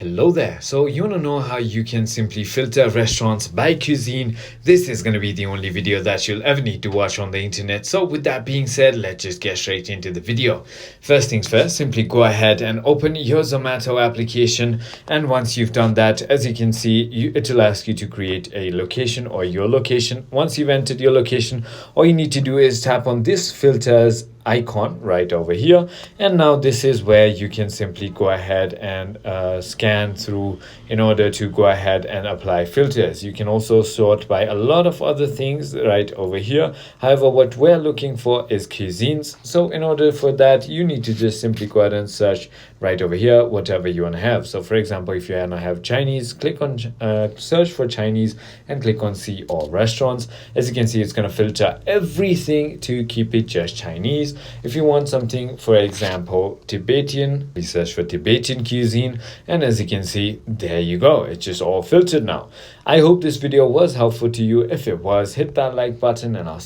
Hello there. So you want to know how you can simply filter restaurants by cuisine? This is going to be the only video that you'll ever need to watch on the internet. So with that being said, let's just get straight into the video. First things first, simply go ahead and open your Zomato application. And once you've done that, as you can see, it will ask you to create a location or your location. Once you've entered your location, all you need to do is tap on this filters icon right over here, and now this is where you can simply go ahead and scan through in order to go ahead and apply filters. You can also sort by a lot of other things right over here. However, what we're looking for is cuisines, so in order for that you need to just simply go ahead and search right over here whatever you want to have. So for example, if you want to have Chinese, click on search for Chinese and click on see all restaurants. As you can see, it's going to filter everything to keep it just Chinese. If you want something, for example, Tibetan, we search for Tibetan cuisine, and as you can see, there you go. It's just all filtered now. I hope this video was helpful to you. If it was, hit that like button and I'll